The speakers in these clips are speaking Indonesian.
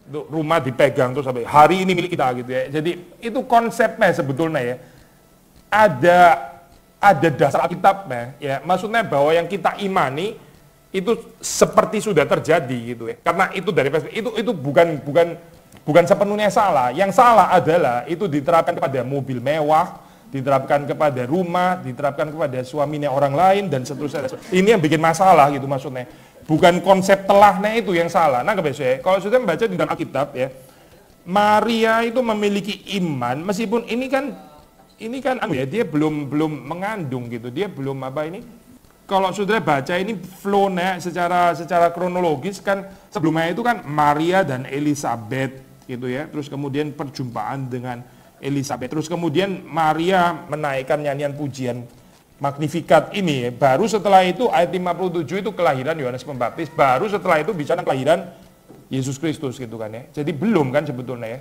Rumah dipegang terus sampai hari ini milik kita gitu ya. Jadi itu konsepnya sebetulnya ya. Ada dasar Alkitabnya ya. Maksudnya bahwa yang kita imani itu seperti sudah terjadi gitu ya. Karena itu dari perspektif itu bukan sepenuhnya salah. Yang salah adalah itu diterapkan kepada mobil mewah, diterapkan kepada rumah, diterapkan kepada suaminya orang lain dan seterusnya. Ini yang bikin masalah gitu maksudnya. Bukan konsep telahnya itu yang salah. Nah, kalau sudah membaca di dalam Alkitab ya, Maria itu memiliki iman meskipun ini kan dia belum mengandung gitu. Dia belum kalau sudah baca ini flow-nya secara kronologis kan sebelumnya itu kan Maria dan Elizabeth gitu ya. Terus kemudian perjumpaan dengan Elizabeth. Terus kemudian Maria menaikkan nyanyian pujian Magnificat ini. Baru setelah itu ayat 57 itu kelahiran Yohanes Pembaptis. Baru setelah itu bicara kelahiran Yesus Kristus gitu kan ya. Jadi belum kan sebetulnya ya.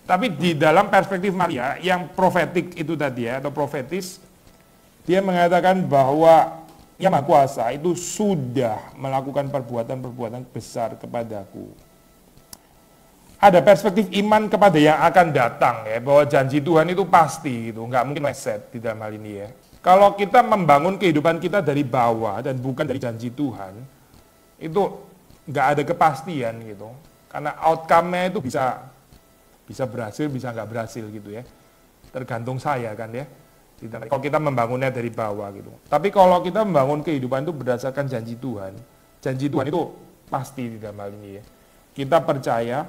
Tapi di dalam perspektif Maria yang profetik itu tadi ya, atau profetis, dia mengatakan bahwa Yang Maha Kuasa itu sudah melakukan perbuatan-perbuatan besar kepadaku. Ada perspektif iman kepada yang akan datang ya, bahwa janji Tuhan itu pasti gitu, nggak mungkin meleset di dalam hal ini ya. Kalau kita membangun kehidupan kita dari bawah dan bukan dari janji Tuhan, itu nggak ada kepastian gitu. Karena outcome-nya itu bisa berhasil, bisa nggak berhasil gitu ya. Tergantung saya kan ya. Kalau kita membangunnya dari bawah gitu. Tapi kalau kita membangun kehidupan itu berdasarkan janji Tuhan itu pasti di dalam hal ini ya. Kita percaya,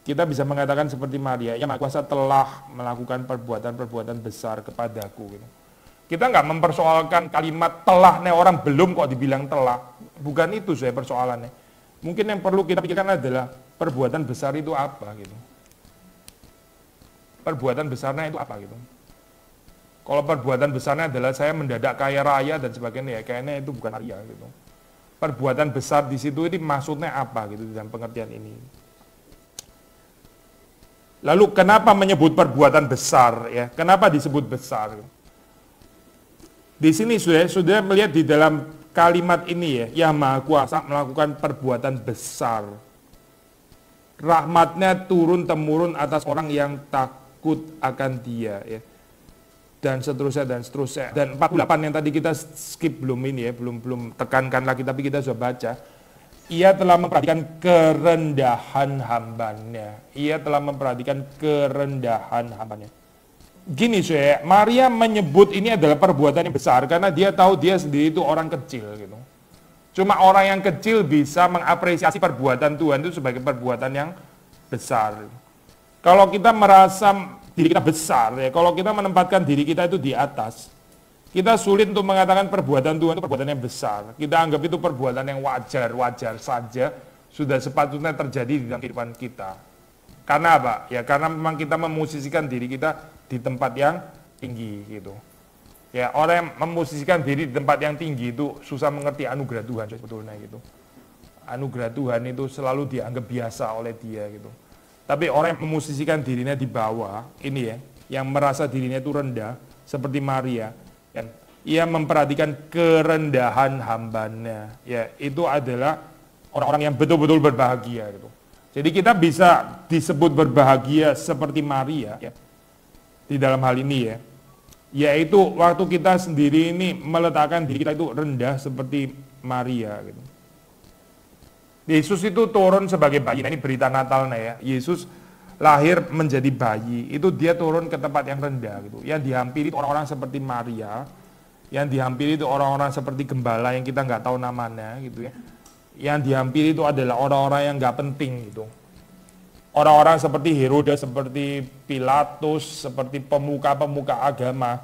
kita bisa mengatakan seperti Maria, Yang Maha Kuasa telah melakukan perbuatan-perbuatan besar kepadaku gitu. Kita nggak mempersoalkan kalimat telahnya orang belum kok dibilang telah. Bukan itu saya persoalannya. Mungkin yang perlu kita pikirkan adalah perbuatan besar itu apa gitu. Perbuatan besarnya itu apa gitu. Kalau perbuatan besarnya adalah saya mendadak kaya raya dan sebagainya, ya kayaknya itu bukan Maria gitu. Perbuatan besar di situ ini maksudnya apa gitu dalam pengertian ini. Lalu kenapa menyebut perbuatan besar ya? Kenapa disebut besar? Di sini sudah melihat di dalam kalimat ini ya, Yang Maha Kuasa melakukan perbuatan besar. Rahmatnya turun-temurun atas orang yang takut akan Dia ya. Dan seterusnya dan seterusnya. Dan 48 yang tadi kita skip belum ini ya, belum tekankan lagi tapi kita sudah baca. Ia telah memperhatikan kerendahan hambanya. Ia telah memperhatikan kerendahan hambanya. Gini saya, Maria menyebut ini adalah perbuatan yang besar karena dia tahu dia sendiri itu orang kecil gitu. Cuma orang yang kecil bisa mengapresiasi perbuatan Tuhan itu sebagai perbuatan yang besar. Kalau kita merasa diri kita besar ya, kalau kita menempatkan diri kita itu di atas, kita sulit untuk mengatakan perbuatan Tuhan itu perbuatan yang besar. Kita anggap itu perbuatan yang wajar saja, sudah sepatutnya terjadi di dalam kehidupan kita. Karena apa? Ya karena memang kita memusisikan diri kita di tempat yang tinggi gitu. Ya orang yang memusisikan diri di tempat yang tinggi itu susah mengerti anugerah Tuhan sebetulnya gitu. Anugerah Tuhan itu selalu dianggap biasa oleh dia gitu. Tapi orang yang memusisikan dirinya di bawah, ini ya, yang merasa dirinya itu rendah, seperti Maria, kan? Ia memperhatikan kerendahan hambanya, ya, itu adalah orang-orang yang betul-betul berbahagia, gitu. Jadi kita bisa disebut berbahagia seperti Maria, ya, di dalam hal ini ya, yaitu waktu kita sendiri ini meletakkan diri kita itu rendah seperti Maria, gitu. Yesus itu turun sebagai bayi. Nah, ini berita Natalnya ya. Yesus lahir menjadi bayi. Itu dia turun ke tempat yang rendah gitu. Yang dihampiri itu orang-orang seperti Maria. Yang dihampiri itu orang-orang seperti gembala yang kita nggak tahu namanya gitu ya. Yang dihampiri itu adalah orang-orang yang nggak penting gitu. Orang-orang seperti Herodes, seperti Pilatus, seperti pemuka-pemuka agama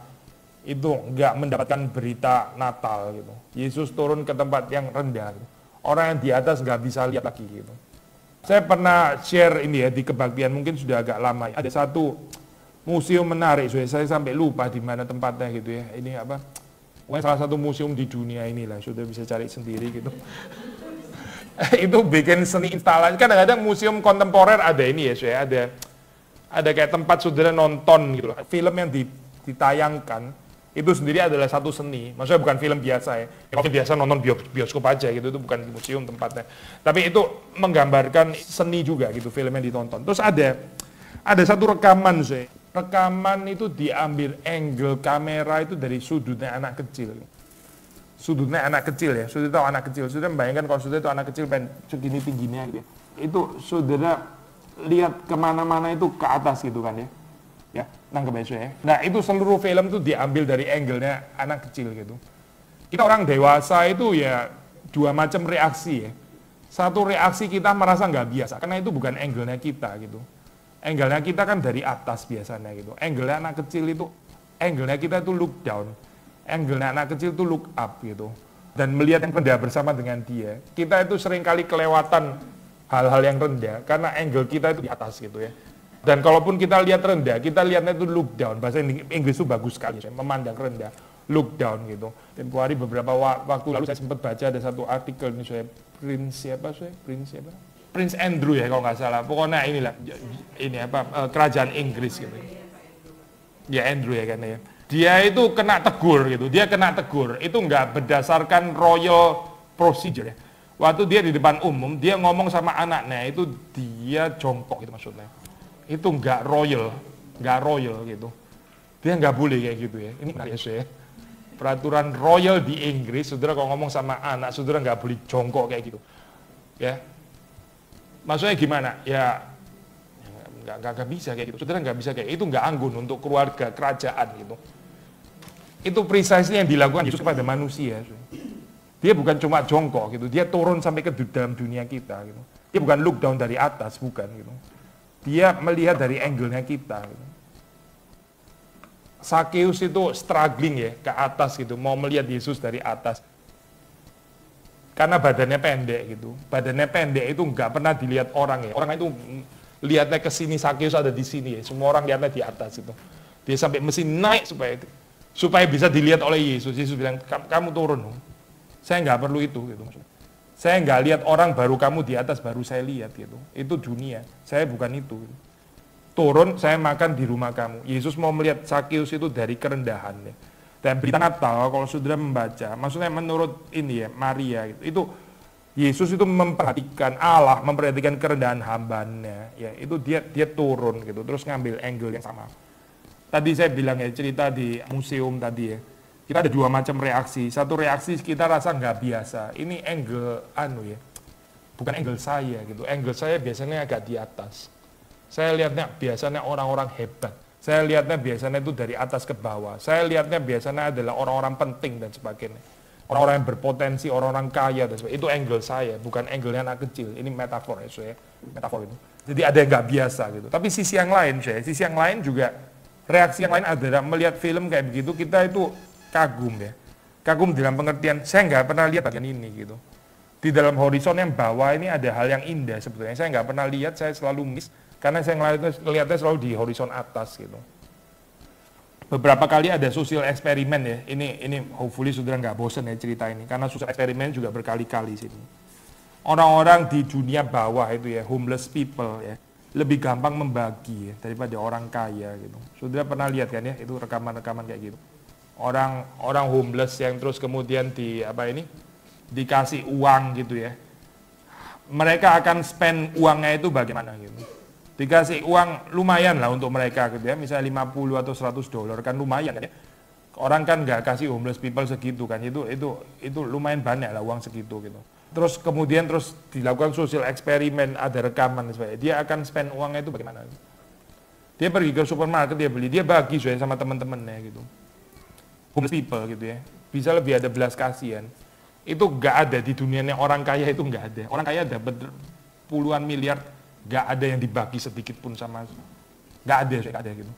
itu nggak mendapatkan berita Natal gitu. Yesus turun ke tempat yang rendah gitu. Orang yang di atas nggak bisa lihat lagi gitu. Saya pernah share ini ya di kebaktian, mungkin sudah agak lama ya. Ada satu museum menarik, saya sampai lupa di mana tempatnya gitu ya. Ini apa? Salah satu museum di dunia inilah, sudah bisa cari sendiri gitu. Itu bikin seni instalasi. Kadang-kadang museum kontemporer ada ini ya, ada kayak tempat saudara nonton gitu loh. Film yang ditayangkan Itu sendiri adalah satu seni, maksudnya bukan film biasa ya. Kalau biasa nonton bioskop aja gitu, itu bukan museum tempatnya. Tapi itu menggambarkan seni juga gitu film yang ditonton. Terus ada satu rekaman sih. Rekaman itu diambil angle kamera itu dari sudutnya anak kecil. Sudutnya anak kecil ya, sudah tahu anak kecil. Sudah bayangkan kalau sudah itu anak kecil pengen segini tingginya gitu ya. Itu saudara lihat kemana-mana itu ke atas gitu kan ya. Ya, nangkep ya. Nah itu seluruh film itu diambil dari angle-nya anak kecil gitu. Kita orang dewasa itu ya dua macam reaksi ya. Satu reaksi kita merasa nggak biasa, karena itu bukan angle-nya kita gitu. Angle-nya kita kan dari atas biasanya gitu. Angle-nya anak kecil itu, angle-nya kita itu look down. Angle-nya anak kecil itu look up gitu. Dan melihat yang rendah bersama dengan dia. Kita itu seringkali kelewatan hal-hal yang rendah, karena angle kita itu di atas gitu ya. Dan kalaupun kita lihat rendah, kita lihatnya itu look down. Bahasa Inggris itu bagus sekali, memandang rendah, look down gitu. Tempo hari beberapa waktu lalu saya sempat baca ada satu artikel ini saya Prince Andrew ya kalau nggak salah. Pokoknya inilah ini kerajaan Inggris gitu. Ya Andrew ya kan ya. Dia itu kena tegur gitu. Dia kena tegur. Itu nggak berdasarkan royal procedure ya. Waktu dia di depan umum, dia ngomong sama anaknya itu dia jongkok gitu maksudnya. Itu nggak royal gitu. Dia nggak boleh kayak gitu ya. Ini ya. Peraturan royal di Inggris, saudara kalau ngomong sama anak, saudara nggak boleh jongkok kayak gitu. Ya, maksudnya gimana? Ya, nggak bisa kayak gitu. Saudara nggak bisa kayak itu, nggak anggun untuk keluarga kerajaan gitu. Itu precisely yang dilakukan Yesus kepada manusia. Dia bukan cuma jongkok gitu, dia turun sampai ke dalam dunia kita gitu. Dia bukan look down dari atas, bukan gitu. Dia melihat dari angle-nya kita. Gitu. Sakeus itu struggling ya ke atas gitu, mau melihat Yesus dari atas. Karena badannya pendek gitu. Badannya pendek itu nggak pernah dilihat orang ya. Orang itu lihatnya ke sini, Sakeus ada di sini ya. Semua orang lihatnya di atas itu. Dia sampai mesti naik supaya bisa dilihat oleh Yesus. Yesus bilang, kamu turun. Saya nggak perlu itu gitu. Saya nggak lihat orang baru kamu di atas baru saya lihat gitu. Itu dunia. Saya bukan itu. Gitu. Turun, saya makan di rumah kamu. Yesus mau melihat Sakeus itu dari kerendahan. Ya. Dan berita Natal kalau saudara membaca, maksudnya menurut ini ya Maria itu Yesus itu memperhatikan Allah, memperhatikan kerendahan hambanya. Ya itu dia turun gitu, terus ngambil angle yang sama. Tadi saya bilang ya cerita di museum tadi ya. Kita ada dua macam reaksi. Satu reaksi kita rasa nggak biasa. Ini angle ya. Bukan angle saya gitu. Angle saya biasanya agak di atas. Saya lihatnya biasanya orang-orang hebat. Saya lihatnya biasanya itu dari atas ke bawah. Saya lihatnya biasanya adalah orang-orang penting dan sebagainya. Orang-orang yang berpotensi, orang-orang kaya dan sebagainya. Itu angle saya, bukan angle anak kecil. Ini metafor ya, saya. Metafor itu. Jadi ada yang nggak biasa gitu. Tapi sisi yang lain, sisi yang lain juga reaksi yang lain adalah melihat film kayak begitu kita itu kagum ya. Kagum dalam pengertian saya nggak pernah lihat bagian ini gitu. Di dalam horizon yang bawah ini ada hal yang indah sebetulnya. Saya nggak pernah lihat, saya selalu miss karena saya ngeliatnya selalu di horizon atas gitu. Beberapa kali ada sosial eksperimen ya. Ini hopefully saudara nggak bosan ya cerita ini karena sosial eksperimen juga berkali-kali sini. Orang-orang di dunia bawah itu ya, homeless people ya, lebih gampang membagi ya, daripada orang kaya gitu. Saudara pernah lihat kan ya, itu rekaman-rekaman kayak gitu. Orang homeless yang terus kemudian dikasih uang gitu ya. Mereka akan spend uangnya itu bagaimana gitu. Dikasih uang lumayan lah untuk mereka gitu ya, misalnya 50 atau $100 kan lumayan kan ya. Orang kan nggak kasih homeless people segitu kan, itu lumayan banyak lah uang segitu gitu. Terus kemudian dilakukan sosial eksperimen, ada rekaman sebagainya. Dia akan spend uangnya itu bagaimana? Dia pergi ke supermarket, dia beli, dia bagi sama teman-temannya gitu. Homeless people gitu ya, bisa lebih ada belas kasihan. Itu nggak ada di dunianya orang kaya itu nggak ada. Orang kaya dapat puluhan miliar, nggak ada yang dibagi sedikit pun sama, nggak ada gitu.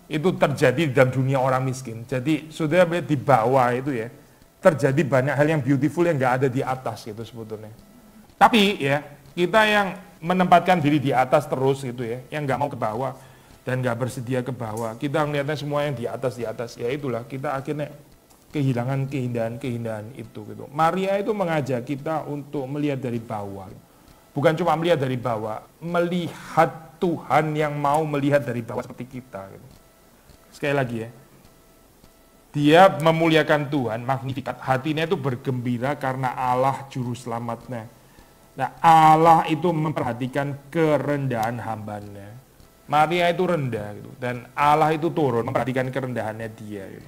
Itu terjadi dalam dunia orang miskin. Jadi saudara lihat di bawah itu ya, terjadi banyak hal yang beautiful yang nggak ada di atas gitu sebetulnya. Tapi ya kita yang menempatkan diri di atas terus gitu ya, yang nggak mau ke bawah dan nggak bersedia ke bawah, kita melihatnya semua yang di atas, ya itulah kita akhirnya kehilangan keindahan itu gitu. Maria itu mengajak kita untuk melihat dari bawah, bukan cuma melihat dari bawah, melihat Tuhan yang mau melihat dari bawah seperti kita gitu. Sekali lagi ya, Dia memuliakan Tuhan, magnifikat. Hatinya itu bergembira karena Allah juru selamatnya. Nah, Allah itu memperhatikan kerendahan hambanya. Maria itu rendah gitu, dan Allah itu turun memperhatikan kerendahannya dia. Gitu.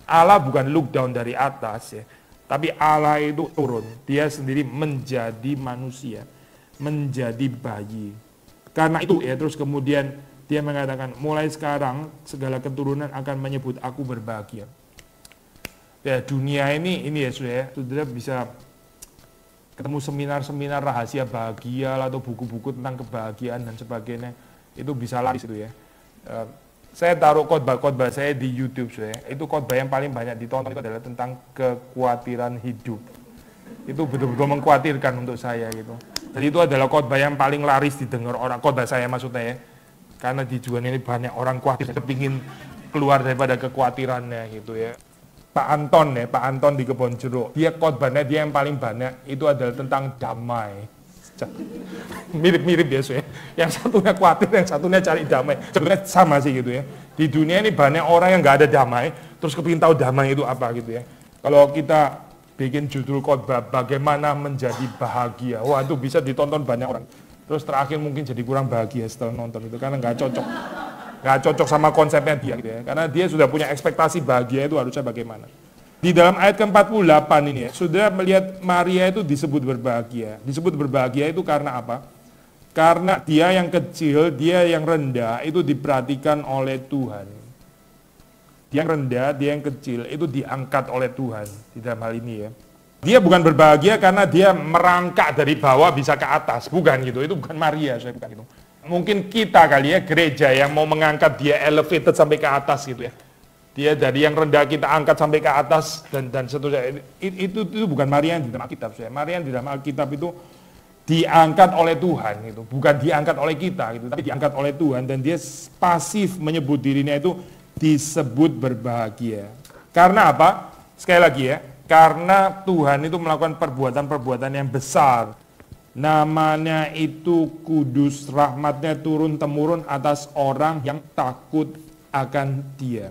Allah bukan look down dari atas ya, tapi Allah itu turun. Dia sendiri menjadi manusia, menjadi bayi. Karena itu ya, terus kemudian dia mengatakan, mulai sekarang segala keturunan akan menyebut aku berbahagia. Ya, dunia ini ya sudah bisa ketemu seminar-seminar rahasia bahagia atau buku-buku tentang kebahagiaan dan sebagainya, itu bisa laris itu ya. Saya taruh khotbah-khotbah saya di YouTube itu khotbah yang paling banyak ditonton itu adalah tentang kekhawatiran hidup. Itu betul-betul mengkhawatirkan untuk saya gitu. Jadi itu adalah khotbah yang paling laris didengar orang, khotbah saya maksudnya ya. Karena di Juan ini banyak orang khawatir, kepingin keluar daripada kekhawatirannya gitu ya. Pak Anton di Kebonjeruk, dia khotbahnya dia yang paling banyak itu adalah tentang damai. Mirip-mirip ya, yang satunya khawatir, yang satunya cari damai. Sebenarnya sama sih gitu ya. Di dunia ini banyak orang yang nggak ada damai, terus kepingin tahu damai itu apa gitu ya. Kalau kita bikin judul khotbah bagaimana menjadi bahagia, wah itu bisa ditonton banyak orang. Terus terakhir mungkin jadi kurang bahagia setelah nonton itu karena nggak cocok sama konsepnya dia gitu ya. Karena dia sudah punya ekspektasi bahagia itu harusnya bagaimana. Di dalam ayat ke-48 ini ya, saudara melihat Maria itu disebut berbahagia. Disebut berbahagia itu karena apa? Karena dia yang kecil, dia yang rendah itu diperhatikan oleh Tuhan. Dia yang rendah, dia yang kecil itu diangkat oleh Tuhan di dalam hal ini ya. Dia bukan berbahagia karena dia merangkak dari bawah bisa ke atas, bukan gitu. Itu bukan Maria, saya bukan itu. Mungkin kita kali ya, gereja yang mau mengangkat dia elevated sampai ke atas gitu ya. Dia dari yang rendah kita angkat sampai ke atas dan seterusnya. Itu bukan Maria yang di dalam Alkitab. Maria yang di dalam Alkitab itu diangkat oleh Tuhan gitu, bukan diangkat oleh kita gitu, tapi diangkat oleh Tuhan dan dia pasif menyebut dirinya itu disebut berbahagia. Karena apa? Sekali lagi ya, karena Tuhan itu melakukan perbuatan-perbuatan yang besar. Namanya itu kudus, rahmatnya turun-temurun atas orang yang takut akan dia.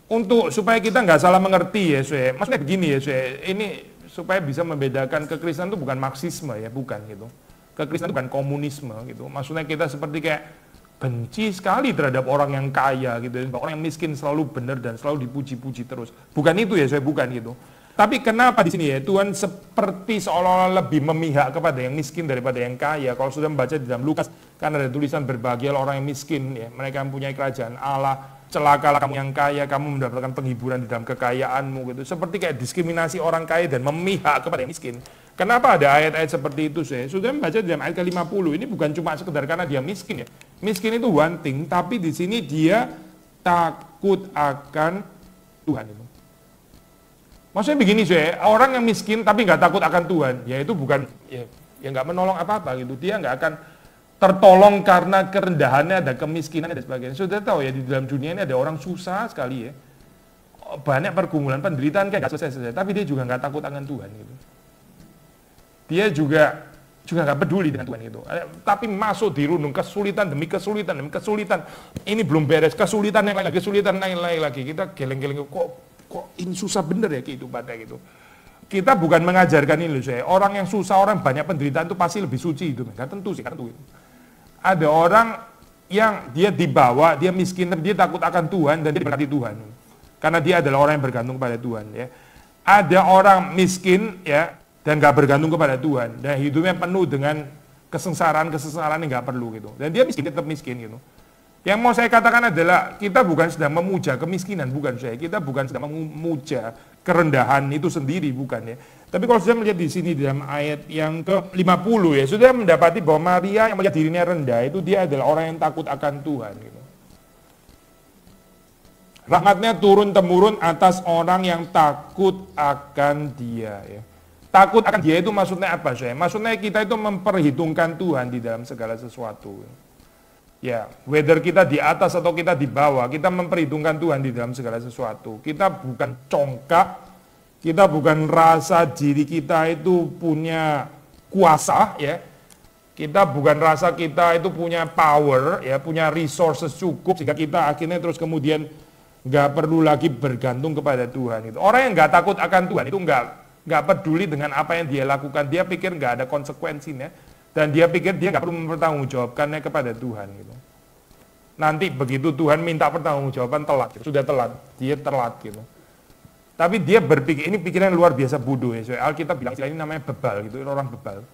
Untuk supaya kita nggak salah mengerti ya, maksudnya begini ya, ini supaya bisa membedakan kekristenan itu bukan marxisme ya, bukan gitu. Kekristenan itu bukan komunisme gitu. Maksudnya kita seperti kayak benci sekali terhadap orang yang kaya gitu, orang yang miskin selalu benar dan selalu dipuji-puji terus. Bukan itu ya, bukan gitu. Tapi kenapa di sini ya Tuhan seperti seolah-olah lebih memihak kepada yang miskin daripada yang kaya. Kalau sudah membaca di dalam Lukas, kan ada tulisan berbahagialah orang yang miskin ya, mereka mempunyai kerajaan Allah. Celakalah kamu yang kaya, kamu mendapatkan penghiburan di dalam kekayaanmu gitu. Seperti kayak diskriminasi orang kaya dan memihak kepada yang miskin. Kenapa ada ayat-ayat seperti itu saya? Sudah membaca di dalam ayat ke-50, ini bukan cuma sekedar karena dia miskin ya. Miskin itu one thing, tapi di sini dia takut akan Tuhan itu. Maksudnya begini saya, orang yang miskin tapi nggak takut akan Tuhan, ya itu bukan ya nggak menolong apa-apa gitu. Dia nggak akan tertolong karena kerendahannya, ada kemiskinan dan sebagainya. Sudah tahu ya di dalam dunia ini ada orang susah sekali ya, banyak pergumulan, penderitaan kayak nggak selesai-selesai, tapi dia juga nggak takut akan Tuhan gitu. Dia juga nggak peduli dengan Tuhan itu. Tapi masuk dirundung kesulitan demi kesulitan demi kesulitan. Ini belum beres, kesulitan yang lain lagi, kesulitan yang lain lagi. Kita geleng-geleng kok ini susah bener ya kehidupannya gitu. Kita bukan mengajarkan ini loh saya. Orang yang susah, orang banyak penderitaan itu pasti lebih suci itu. Nggak tentu sih, tentu. Ada orang yang dia dibawa, dia miskin, tapi dia takut akan Tuhan dan dia diberkati Tuhan. Karena dia adalah orang yang bergantung pada Tuhan ya. Ada orang miskin ya dan nggak bergantung kepada Tuhan dan hidupnya penuh dengan kesengsaraan yang nggak perlu gitu. Dan dia miskin, tetap miskin gitu. Yang mau saya katakan adalah kita bukan sedang memuja kemiskinan, bukan saya. Kita bukan sedang memuja kerendahan itu sendiri, bukan ya. Tapi kalau sudah melihat di sini dalam ayat yang ke-50 ya, sudah mendapati bahwa Maria yang melihat dirinya rendah itu dia adalah orang yang takut akan Tuhan gitu. Rahmatnya turun-temurun atas orang yang takut akan dia ya. Takut akan dia itu maksudnya apa saya? Maksudnya kita itu memperhitungkan Tuhan di dalam segala sesuatu. Ya, whether kita di atas atau kita di bawah, kita memperhitungkan Tuhan di dalam segala sesuatu. Kita bukan congkak, kita bukan rasa diri kita itu punya kuasa, ya. Kita bukan rasa kita itu punya power, ya, punya resources cukup, sehingga kita akhirnya terus kemudian nggak perlu lagi bergantung kepada Tuhan. Gitu. Orang yang nggak takut akan Tuhan itu nggak peduli dengan apa yang dia lakukan. Dia pikir nggak ada konsekuensinya dan dia pikir dia nggak perlu mempertanggungjawabkannya kepada Tuhan. Gitu. Nanti begitu Tuhan minta pertanggungjawaban telat, gitu. Sudah telat, dia telat gitu. Tapi dia berpikir, ini pikiran luar biasa bodoh ya. Soal Alkitab bilang ini namanya bebal gitu, orang bebal.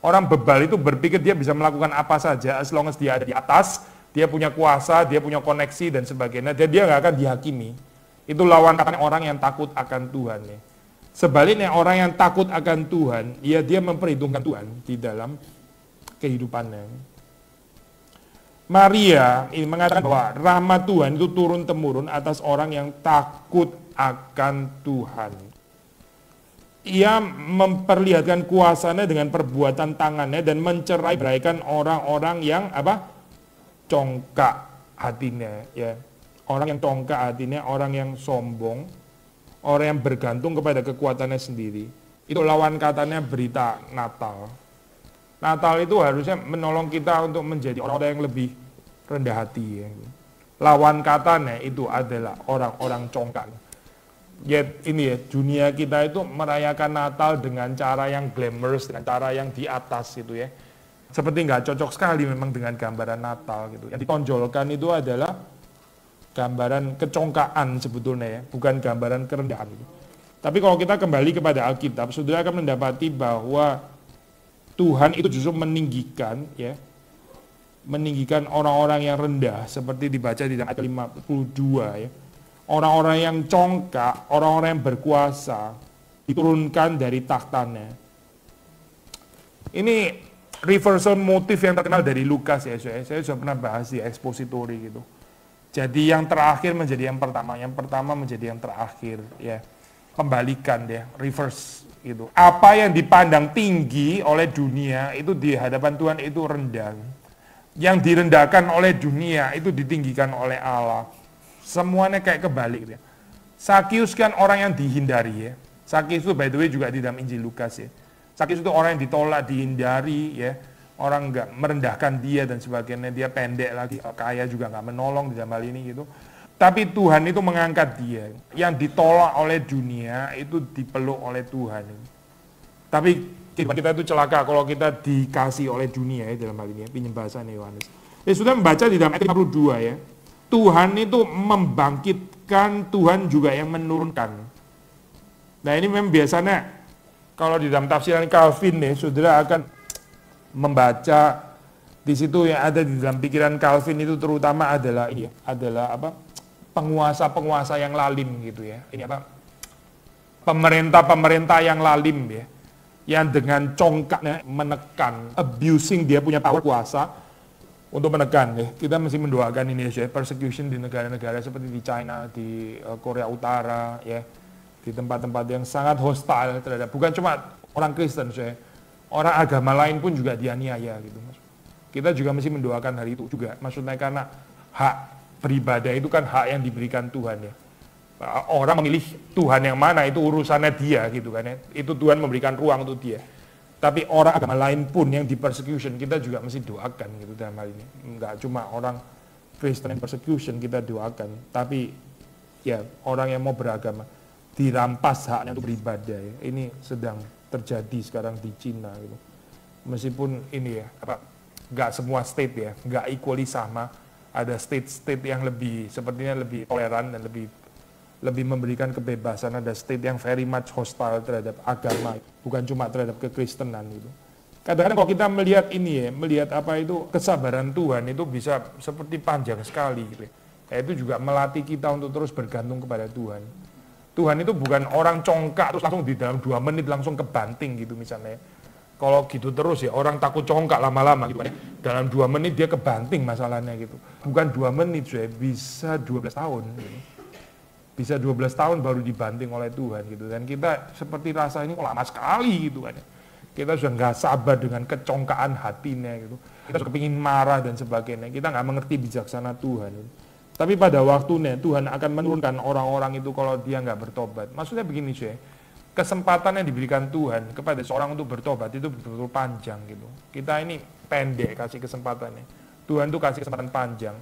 Orang bebal itu berpikir dia bisa melakukan apa saja as long as dia ada di atas, dia punya kuasa, dia punya koneksi dan sebagainya, dan dia nggak akan dihakimi. Itu lawan katanya orang yang takut akan Tuhan ya. Sebaliknya orang yang takut akan Tuhan, ya dia memperhitungkan Tuhan di dalam kehidupannya. Maria ini mengatakan bahwa rahmat Tuhan itu turun-temurun atas orang yang takut akan Tuhan. Ia memperlihatkan kuasanya dengan perbuatan tangannya dan mencerai-beraikan orang-orang yang congkak hatinya ya. Orang yang congkak hatinya, orang yang sombong, orang yang bergantung kepada kekuatannya sendiri. Itu lawan katanya berita Natal. Natal itu harusnya menolong kita untuk menjadi orang-orang yang lebih rendah hati ya. Lawan katanya itu adalah orang-orang congkak. Yet ini ya, dunia kita itu merayakan Natal dengan cara yang glamorous, dengan cara yang di atas gitu ya. Seperti nggak cocok sekali memang dengan gambaran Natal gitu. Yang ditonjolkan itu adalah gambaran kecongkaan sebetulnya ya, bukan gambaran kerendahan gitu. Tapi kalau kita kembali kepada Alkitab, saudara akan mendapati bahwa Tuhan itu justru meninggikan ya, meninggikan orang-orang yang rendah seperti dibaca di dalam ayat 52 ya. Orang-orang yang congkak, orang-orang yang berkuasa diturunkan dari tahtanya. Ini reversal motif yang terkenal dari Lukas ya, saya sudah pernah bahas di expository gitu. Jadi yang terakhir menjadi yang pertama menjadi yang terakhir ya. Kembalikan ya, reverse gitu. Apa yang dipandang tinggi oleh dunia itu di hadapan Tuhan itu rendah. Yang direndahkan oleh dunia itu ditinggikan oleh Allah. Semuanya kayak kebalik ya. Sakius kan orang yang dihindari ya. Sakius itu by the way juga di dalam Injil Lukas ya. Sakius itu orang yang ditolak, dihindari ya. Orang nggak merendahkan dia dan sebagainya. Dia pendek lagi, kaya juga nggak menolong di dalam hal ini gitu. Tapi Tuhan itu mengangkat dia. Yang ditolak oleh dunia itu dipeluk oleh Tuhan. Tapi kita itu celaka kalau kita dikasih oleh dunia ya dalam hal ini ya. Pinjam bahasanya Yohanes. Ya sudah membaca di dalam ayat 52 ya. Tuhan itu membangkitkan, Tuhan juga yang menurunkan. Nah ini memang biasanya kalau di dalam tafsiran Calvin nih, saudara akan membaca di situ yang ada di dalam pikiran Calvin itu terutama adalah penguasa-penguasa yang lalim gitu ya. Ini pemerintah-pemerintah yang lalim ya, yang dengan congkaknya menekan, abusing dia punya power kuasa untuk menekan ya. Kita mesti mendoakan ini ya, persecution di negara-negara seperti di China, di Korea Utara ya, di tempat-tempat yang sangat hostile terhadap bukan cuma orang Kristen ya, orang agama lain pun juga dianiaya gitu. Kita juga mesti mendoakan hal itu juga. Maksudnya karena hak beribadah itu kan hak yang diberikan Tuhan ya. Orang memilih Tuhan yang mana itu urusannya dia gitu kan ya. Itu Tuhan memberikan ruang untuk dia. Tapi orang agama lain pun yang di persecution kita juga mesti doakan gitu dalam hal ini. Enggak cuma orang Kristen yang persecution kita doakan, tapi ya orang yang mau beragama dirampas haknya untuk beribadah ya. Ini sedang terjadi sekarang di Cina gitu. Meskipun ini ya, enggak semua state ya, enggak equally sama. Ada state-state yang lebih sepertinya lebih toleran dan lebih memberikan kebebasan. Ada state yang very much hostile terhadap agama, bukan cuma terhadap kekristenan gitu. Kadang-kadang kalau kita melihat ini ya, melihat apa itu kesabaran Tuhan itu bisa seperti panjang sekali gitu. Ya, itu juga melatih kita untuk terus bergantung kepada Tuhan. Tuhan itu bukan orang congkak terus langsung di dalam 2 menit langsung kebanting gitu misalnya. Kalau gitu terus ya orang takut congkak lama-lama gitu ya. Dalam 2 menit dia kebanting masalahnya gitu. Bukan 2 menit ya, bisa 12 tahun gitu. Bisa 12 tahun baru dibanting oleh Tuhan gitu. Dan kita seperti rasa ini lama sekali gitu kan. Kita sudah nggak sabar dengan kecongkaan hatinya gitu. Kita sudah kepingin marah dan sebagainya. Kita nggak mengerti bijaksana Tuhan. Gitu. Tapi pada waktunya Tuhan akan menurunkan orang-orang itu kalau dia nggak bertobat. Maksudnya begini sih, kesempatan yang diberikan Tuhan kepada seorang untuk bertobat itu betul-betul panjang gitu. Kita ini pendek kasih kesempatannya. Tuhan tuh kasih kesempatan panjang.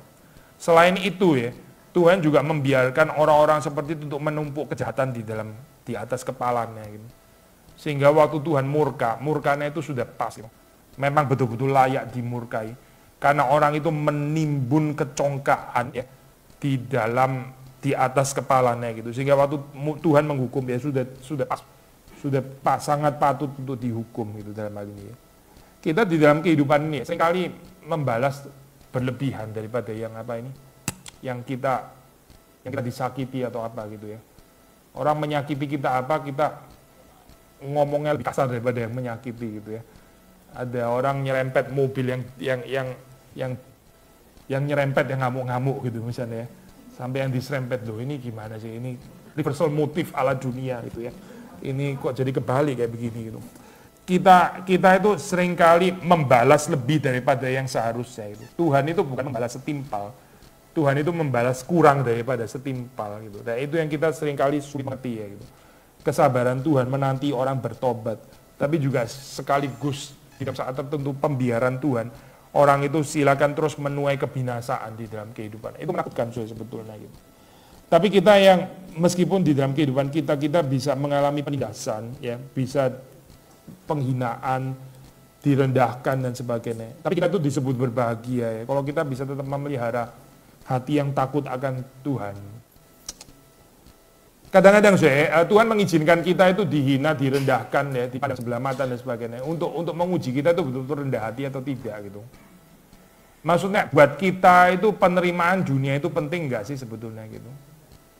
Selain itu ya, Tuhan juga membiarkan orang-orang seperti itu untuk menumpuk kejahatan di atas kepalanya gitu. Sehingga waktu Tuhan murkanya itu sudah pas gitu. Memang betul-betul layak dimurkai. Karena orang itu menimbun kecongkaan ya di atas kepalanya gitu. Sehingga waktu Tuhan menghukum ya sudah pas, sangat patut untuk dihukum gitu dalam hal ini ya. Kita di dalam kehidupan ini seringkali membalas berlebihan daripada yang kita disakiti atau apa gitu ya. Orang menyakiti kita apa, kita ngomongnya lebih kasar daripada yang menyakiti gitu ya. Ada orang nyerempet mobil yang nyerempet yang ngamuk-ngamuk gitu misalnya ya. Sampai yang diserempet loh, ini gimana sih, ini reversal motif ala dunia gitu ya. Ini kok jadi kebalik kayak begini gitu. Kita itu seringkali membalas lebih daripada yang seharusnya itu. Tuhan itu bukan membalas setimpal. Tuhan itu membalas kurang daripada setimpal gitu. Dan itu yang kita seringkali sulit mengerti ya gitu. Kesabaran Tuhan menanti orang bertobat, tapi juga sekaligus di saat tertentu pembiaran Tuhan, orang itu silakan terus menuai kebinasaan di dalam kehidupan. Itu menakutkan sebetulnya gitu. Tapi kita yang meskipun di dalam kehidupan kita bisa mengalami penindasan, ya, bisa penghinaan, direndahkan dan sebagainya. Tapi kita itu disebut berbahagia ya. Kalau kita bisa tetap memelihara hati yang takut akan Tuhan. Kadang-kadang Tuhan mengizinkan kita itu dihina, direndahkan ya, dipandang sebelah mata dan sebagainya. Untuk menguji kita itu betul-betul rendah hati atau tidak gitu. Maksudnya buat kita itu penerimaan dunia itu penting nggak sih sebetulnya gitu.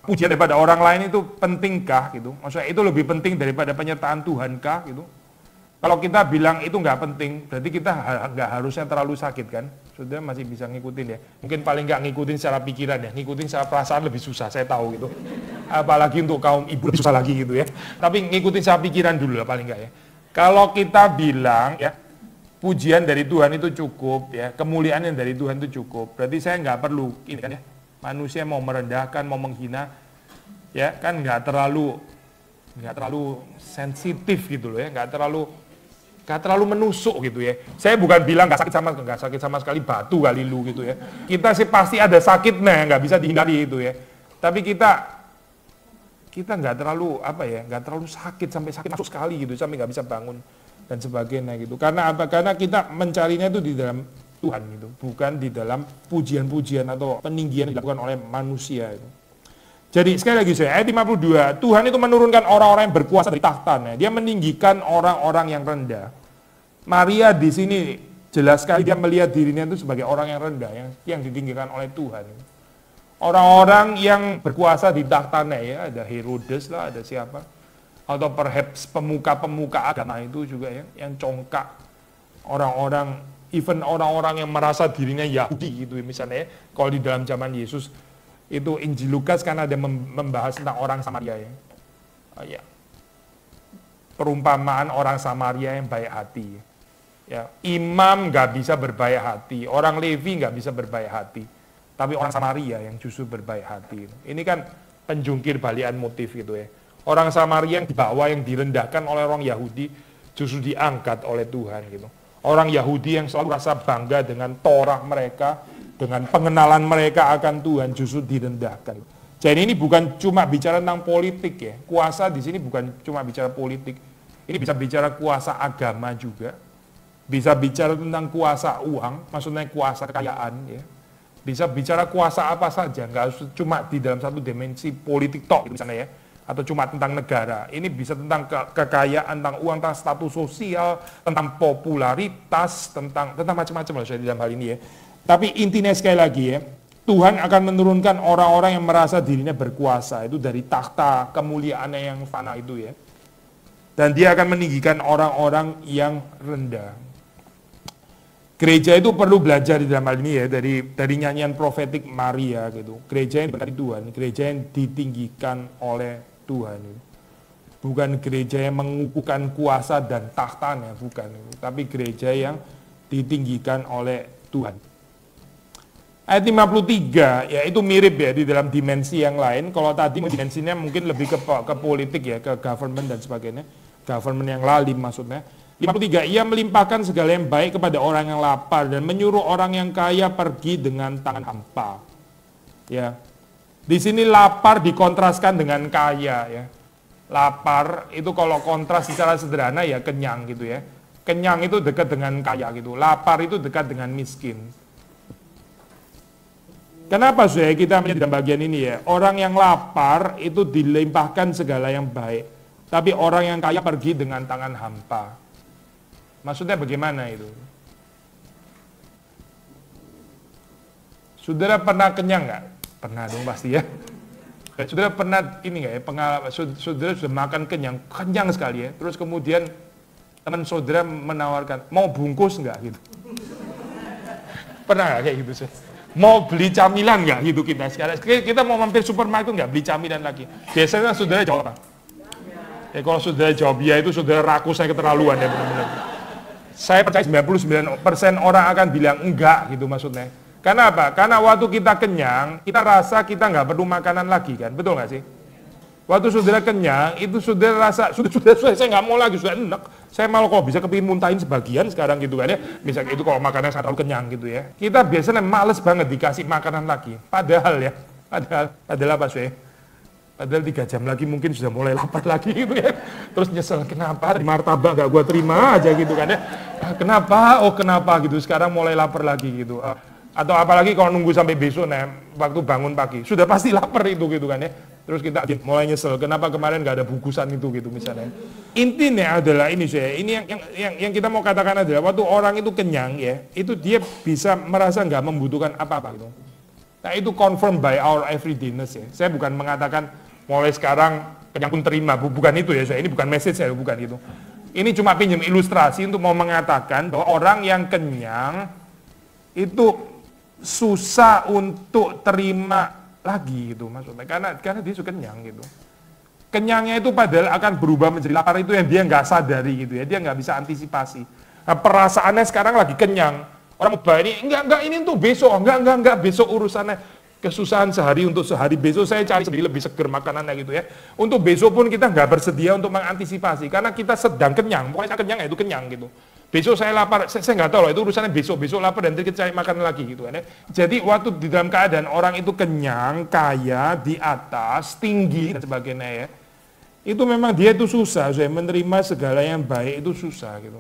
Pujian daripada orang lain itu pentingkah gitu. Maksudnya itu lebih penting daripada penyertaan Tuhankah gitu. Kalau kita bilang itu nggak penting, berarti kita nggak harusnya terlalu sakit kan? Sudah masih bisa ngikutin ya. Mungkin paling nggak ngikutin secara pikiran ya, ngikutin secara perasaan lebih susah, saya tahu gitu. Apalagi untuk kaum ibu lebih susah lagi gitu ya. Tapi ngikutin secara pikiran dulu lah paling nggak ya. Kalau kita bilang ya, pujian dari Tuhan itu cukup ya, kemuliaan yang dari Tuhan itu cukup. Berarti saya nggak perlu ini kan ya. Manusia mau merendahkan, mau menghina, ya kan nggak terlalu sensitif gitu loh ya, nggak terlalu menusuk gitu ya. Saya bukan bilang nggak sakit sama sekali batu kali lu gitu ya. Kita sih pasti ada sakitnya, nggak bisa dihindari itu ya. Tapi kita nggak terlalu nggak terlalu sakit sampai sakit masuk sekali gitu, sampai nggak bisa bangun dan sebagainya gitu. Karena apa? Karena kita mencarinya itu di dalam Tuhan gitu, bukan di dalam pujian-pujian atau peninggian yang dilakukan oleh manusia itu. Jadi sekali lagi ayat 52, Tuhan itu menurunkan orang-orang yang berkuasa dari tahtanya. Dia meninggikan orang-orang yang rendah. Maria di sini jelas sekali dia melihat dirinya itu sebagai orang yang rendah, yang ditinggikan oleh Tuhan. Orang-orang yang berkuasa di tahtanya ya, ada Herodes lah, ada siapa. Atau perhaps pemuka-pemuka agama itu juga ya, yang congkak. Orang-orang, even orang-orang yang merasa dirinya Yahudi gitu misalnya ya. Kalau di dalam zaman Yesus, itu Injil Lukas karena ada membahas tentang orang Samaria ya. Ya. Perumpamaan orang Samaria yang baik hati. Ya, imam nggak bisa berbaik hati, orang Levi nggak bisa berbaik hati, tapi orang Samaria yang justru berbaik hati. Ini kan penjungkir balikan motif gitu ya. Orang Samaria yang dibawa, yang direndahkan oleh orang Yahudi justru diangkat oleh Tuhan gitu. Orang Yahudi yang selalu rasa bangga dengan Torah mereka, dengan pengenalan mereka akan Tuhan justru direndahkan. Jadi ini bukan cuma bicara tentang politik ya. Kuasa di sini bukan cuma bicara politik. Ini bisa bicara kuasa agama juga. Bisa bicara tentang kuasa uang, maksudnya kuasa kekayaan ya. Bisa bicara kuasa apa saja, nggak harus cuma di dalam satu dimensi politik tok misalnya ya. Atau cuma tentang negara. Ini bisa tentang kekayaan, tentang uang, tentang status sosial, tentang popularitas, tentang macam-macam lah saya di dalam hal ini ya. Tapi intinya sekali lagi ya, Tuhan akan menurunkan orang-orang yang merasa dirinya berkuasa, itu dari takhta kemuliaannya yang fana itu ya. Dan dia akan meninggikan orang-orang yang rendah. Gereja itu perlu belajar di dalam hal ini ya, dari nyanyian profetik Maria gitu. Gereja yang diberkati Tuhan, gereja yang ditinggikan oleh Tuhan. Bukan gereja yang mengukuhkan kuasa dan tahtanya, bukan. Tapi gereja yang ditinggikan oleh Tuhan. Ayat 53, ya itu mirip ya di dalam dimensi yang lain. Kalau tadi dimensinya mungkin lebih ke politik ya, ke government dan sebagainya. Government yang lalim maksudnya. 53, ia melimpahkan segala yang baik kepada orang yang lapar dan menyuruh orang yang kaya pergi dengan tangan hampa. Ya. Di sini lapar dikontraskan dengan kaya ya. Lapar itu kalau kontras secara sederhana ya kenyang gitu ya. Kenyang itu dekat dengan kaya gitu. Lapar itu dekat dengan miskin. Kenapa saya kita melihat dalam bagian ini ya? Orang yang lapar itu dilimpahkan segala yang baik. Tapi orang yang kaya pergi dengan tangan hampa. Maksudnya bagaimana itu? Saudara pernah kenyang nggak? Pernah dong pasti ya. Saudara pernah ini nggak ya? Pengalaman saudara sudah makan kenyang sekali ya. Terus kemudian teman saudara menawarkan mau bungkus nggak gitu? Pernah nggak kayak gitu sih? Mau beli camilan nggak gitu kita sekarang? Kita mau mampir supermarket nggak beli camilan lagi? Biasanya saudara jawab apa? Ya kalau saudara jawab ya itu saudara raku saya keterlaluan ya benar-benar. Saya percaya 99% orang akan bilang enggak gitu maksudnya. Karena apa? Karena waktu kita kenyang, kita rasa kita nggak perlu makanan lagi kan, betul nggak sih? Waktu saudara kenyang, itu saudara rasa, sudah saya nggak mau lagi, sudah enak. Saya malah kok bisa kepingin muntahin sebagian sekarang gitu kan ya. Misalnya itu kalau makanannya saya terlalu kenyang gitu ya. Kita biasanya males banget dikasih makanan lagi. Padahal apa sih? Padahal 3 jam lagi mungkin sudah mulai lapar lagi gitu ya. Terus nyesel, kenapa martabak gak gua terima aja gitu kan ya. Kenapa? Oh kenapa gitu, sekarang mulai lapar lagi gitu. Atau apalagi kalau nunggu sampai besok waktu bangun pagi, sudah pasti lapar itu gitu kan ya. Terus kita mulai nyesel, kenapa kemarin gak ada bungkusan itu gitu misalnya. Intinya adalah ini yang kita mau katakan adalah waktu orang itu kenyang ya, itu dia bisa merasa nggak membutuhkan apa-apa gitu. Nah itu confirmed by our everydayness ya. Saya bukan mengatakan mulai sekarang kenyang pun terima, bukan itu ya saya. Ini bukan message saya, bukan itu. Ini cuma pinjam ilustrasi untuk mau mengatakan bahwa orang yang kenyang itu susah untuk terima lagi gitu maksudnya, karena dia sudah kenyang gitu. Kenyangnya itu padahal akan berubah menjadi lapar itu yang dia nggak sadari gitu ya, dia nggak bisa antisipasi. Nah, perasaannya sekarang lagi kenyang, orang mau ini enggak ini untuk besok, enggak besok urusannya, kesusahan sehari untuk sehari, besok saya cari sendiri lebih seger makanannya gitu ya. Untuk besok pun kita nggak bersedia untuk mengantisipasi karena kita sedang kenyang, pokoknya kenyang ya itu kenyang gitu. Besok saya lapar, saya nggak tahu loh itu urusannya besok lapar dan nanti kita cari makan lagi gitu kan ya. Jadi waktu di dalam keadaan orang itu kenyang, kaya, di atas, tinggi dan sebagainya ya, itu memang dia itu susah, saya menerima segala yang baik itu susah gitu.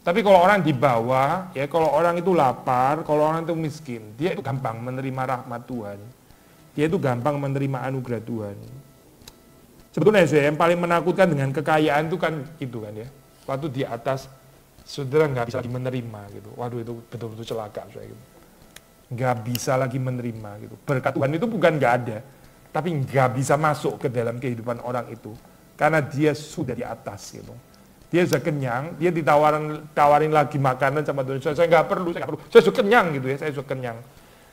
Tapi kalau orang di bawah, ya kalau orang itu lapar, kalau orang itu miskin, dia itu gampang menerima rahmat Tuhan. Dia itu gampang menerima anugerah Tuhan. Sebetulnya yang paling menakutkan dengan kekayaan itu kan itu kan ya. Waktu di atas, saudara nggak bisa lagi menerima gitu. Waduh itu betul-betul celaka saya gitu. Nggak bisa lagi menerima gitu. Berkat Tuhan itu bukan nggak ada, tapi nggak bisa masuk ke dalam kehidupan orang itu. Karena dia sudah di atas gitu. Dia sudah kenyang, dia ditawarin lagi makanan sama Tuhan. Saya nggak perlu, saya sudah kenyang gitu ya, saya sudah kenyang.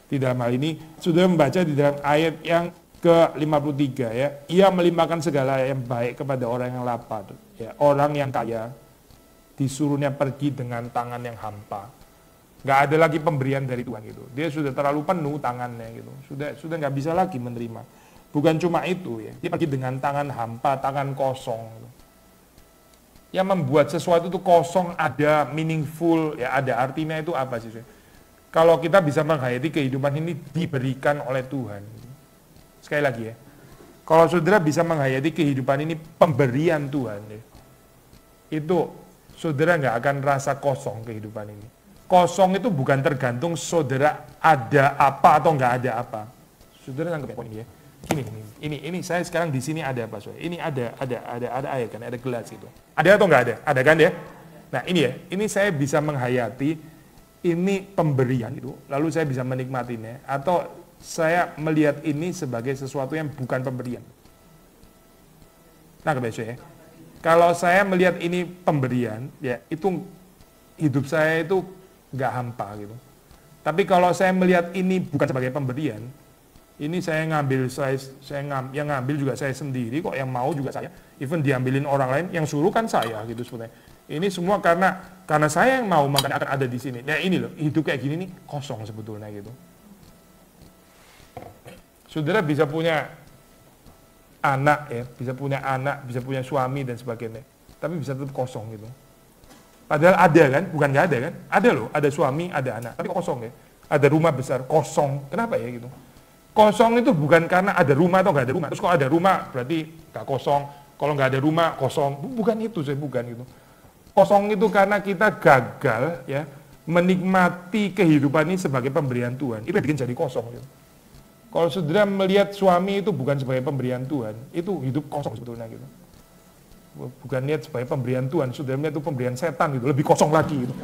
Di dalam hal ini, sudah membaca di dalam ayat yang ke-53 ya, ia melimpahkan segala yang baik kepada orang yang lapar, ya, orang yang kaya disuruhnya pergi dengan tangan yang hampa. Nggak ada lagi pemberian dari Tuhan gitu. Dia sudah terlalu penuh tangannya gitu. Sudah nggak bisa lagi menerima. Bukan cuma itu ya, dia pergi dengan tangan hampa, tangan kosong. Gitu. Yang membuat sesuatu itu kosong ada meaningful, ya ada artinya itu apa sih? Kalau kita bisa menghayati kehidupan ini diberikan oleh Tuhan. Sekali lagi ya, kalau saudara bisa menghayati kehidupan ini pemberian Tuhan, ya, itu saudara nggak akan rasa kosong kehidupan ini. Kosong itu bukan tergantung saudara ada apa atau nggak ada apa. Saudara nangkep poin ini ya. Ini saya sekarang di sini ada apa soalnya? Ini ada air kan, ada gelas itu. Ada atau nggak ada? Ada kan ya? Nah ini ya, ini saya bisa menghayati ini pemberian itu, lalu saya bisa menikmatinya atau saya melihat ini sebagai sesuatu yang bukan pemberian. Nah, ya. Kalau saya melihat ini pemberian, ya itu hidup saya itu nggak hampa gitu. Tapi kalau saya melihat ini bukan sebagai pemberian, ini saya ngambil yang ngambil juga saya sendiri kok, yang mau juga saya. Even diambilin orang lain, yang suruh kan saya gitu sebetulnya. Ini semua karena saya yang mau, makanya akan ada di sini. Nah ini loh, hidup kayak gini nih kosong sebetulnya gitu. Saudara bisa punya anak ya, bisa punya suami dan sebagainya, tapi bisa tetap kosong gitu. Padahal ada kan, bukan nggak ada kan? Ada loh, ada suami, ada anak, tapi kosong ya. Ada rumah besar, kosong. Kenapa ya gitu? Kosong itu bukan karena ada rumah atau nggak ada rumah. Terus kalau ada rumah berarti nggak kosong. Kalau nggak ada rumah kosong. Bukan itu, bukan itu. Kosong itu karena kita gagal ya menikmati kehidupan ini sebagai pemberian Tuhan. Itu bikin jadi kosong. Gitu. Kalau saudara melihat suami itu bukan sebagai pemberian Tuhan, itu hidup kosong sebetulnya gitu. Bukan lihat sebagai pemberian Tuhan, saudara melihat itu pemberian setan gitu, lebih kosong lagi gitu.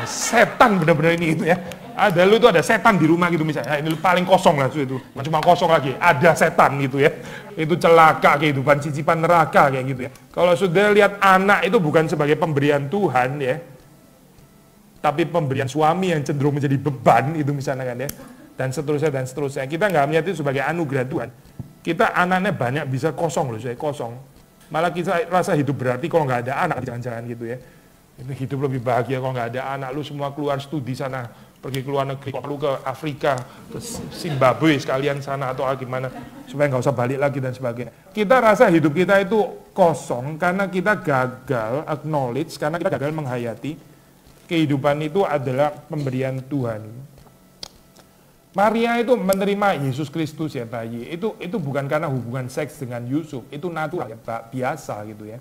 Setan benar-benar ini gitu ya. Ada lu itu ada setan di rumah gitu misalnya, ini paling kosong lah itu. Cuma kosong lagi, ada setan gitu ya. Itu celaka kehidupan, cicipan neraka kayak gitu ya. Kalau saudara lihat anak itu bukan sebagai pemberian Tuhan ya, tapi pemberian suami yang cenderung menjadi beban itu misalnya kan ya. Dan seterusnya dan seterusnya. Kita nggak melihat itu sebagai anugerah Tuhan. Kita anaknya banyak bisa kosong loh, saya kosong. Malah kita rasa hidup berarti kalau nggak ada anak, jangan-jangan gitu ya. Itu hidup lebih bahagia kalau nggak ada anak. Lu semua keluar studi sana, pergi ke luar negeri, lu ke Afrika, ke Zimbabwe sekalian sana atau gimana, supaya nggak usah balik lagi dan sebagainya. Kita rasa hidup kita itu kosong karena kita gagal acknowledge, karena kita gagal menghayati kehidupan itu adalah pemberian Tuhan. Maria itu menerima Yesus Kristus ya bayi, itu bukan karena hubungan seks dengan Yusuf, itu natural ya, biasa gitu ya.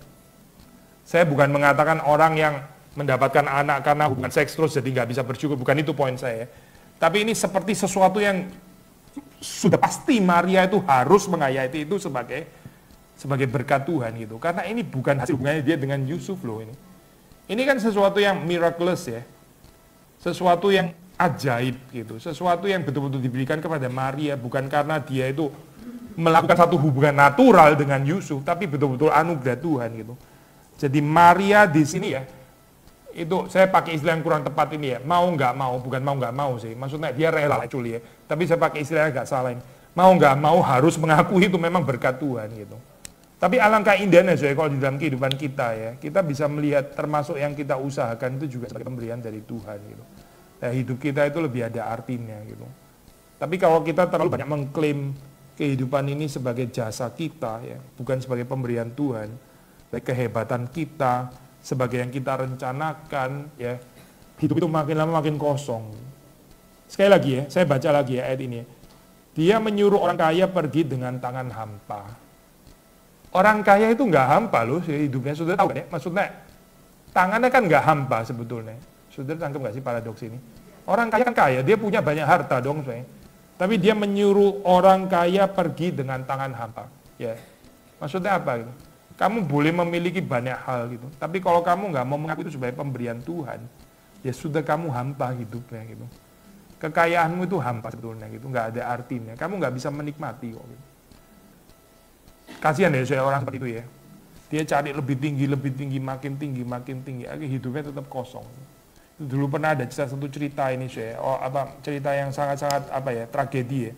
Saya bukan mengatakan orang yang mendapatkan anak karena hubungan seks terus jadi nggak bisa bersyukur, bukan itu poin saya. Tapi ini seperti sesuatu yang sudah pasti Maria itu harus menghayati itu sebagai berkat Tuhan gitu. Karena ini bukan hasil hubungannya dia dengan Yusuf loh ini. Ini kan sesuatu yang miraculous ya, sesuatu yang ajaib gitu, sesuatu yang betul-betul diberikan kepada Maria, bukan karena dia itu melakukan satu hubungan natural dengan Yusuf, tapi betul-betul anugerah Tuhan gitu. Jadi Maria di sini ya, itu saya pakai istilah yang kurang tepat ini ya, mau nggak mau, bukan mau nggak mau sih, maksudnya dia rela actually ya, tapi saya pakai istilah yang agak salah ini, mau nggak mau harus mengakui itu memang berkat Tuhan gitu. Tapi alangkah indahnya saya kalau di dalam kehidupan kita ya, kita bisa melihat termasuk yang kita usahakan itu juga sebagai pemberian dari Tuhan gitu. Ya, hidup kita itu lebih ada artinya gitu. Tapi kalau kita terlalu banyak mengklaim kehidupan ini sebagai jasa kita ya, bukan sebagai pemberian Tuhan, sebagai kehebatan kita, sebagai yang kita rencanakan ya, hidup itu makin lama makin kosong. Sekali lagi ya, saya baca lagi ya ayat ini. Dia menyuruh orang kaya pergi dengan tangan hampa. Orang kaya itu nggak hampa loh hidupnya, sudah tahu kan ya? Maksudnya tangannya kan nggak hampa sebetulnya. Sudah tangkap nggak sih paradoks ini? Orang kaya kan kaya, dia punya banyak harta dong, saya. Tapi dia menyuruh orang kaya pergi dengan tangan hampa. Ya, maksudnya apa gitu? Kamu boleh memiliki banyak hal gitu, tapi kalau kamu nggak mau mengaku itu sebagai pemberian Tuhan, ya sudah kamu hampa hidupnya gitu. Kekayaanmu itu hampa sebetulnya gitu, nggak ada artinya. Kamu nggak bisa menikmati kok. Gitu. Kasihan ya saya orang seperti itu ya. Dia cari lebih tinggi, makin tinggi, akhirnya hidupnya tetap kosong. Dulu pernah ada satu cerita ini saya, cerita yang sangat-sangat tragedi ya.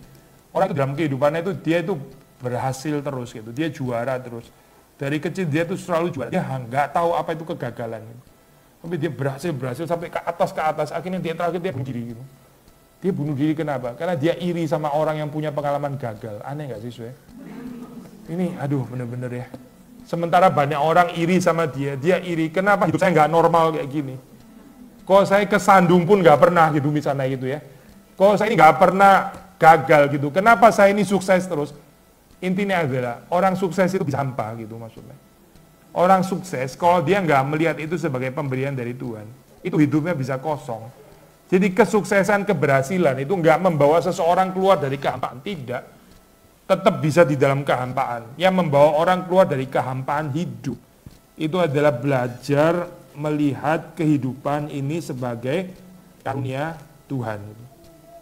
Orang itu dalam kehidupannya itu dia itu berhasil terus gitu, dia juara terus. Dari kecil dia tuh selalu juara, dia nggak tahu apa itu kegagalan gitu. Tapi dia berhasil sampai ke atas, akhirnya dia terakhir dia bunuh diri gitu. Dia bunuh diri kenapa? Karena dia iri sama orang yang punya pengalaman gagal. Aneh nggak sih saya? Ini aduh bener-bener ya. Sementara banyak orang iri sama dia iri, kenapa hidup saya nggak normal kayak gini? Kok saya kesandung pun nggak pernah gitu misalnya gitu ya. Kok saya ini nggak pernah gagal gitu. Kenapa saya ini sukses terus? Intinya adalah orang sukses itu bisa hampa gitu maksudnya. Orang sukses kalau dia nggak melihat itu sebagai pemberian dari Tuhan, itu hidupnya bisa kosong. Jadi kesuksesan, keberhasilan itu nggak membawa seseorang keluar dari kehampaan, tidak. Tetap bisa di dalam kehampaan. Yang membawa orang keluar dari kehampaan hidup itu adalah belajar melihat kehidupan ini sebagai karunia Tuhan,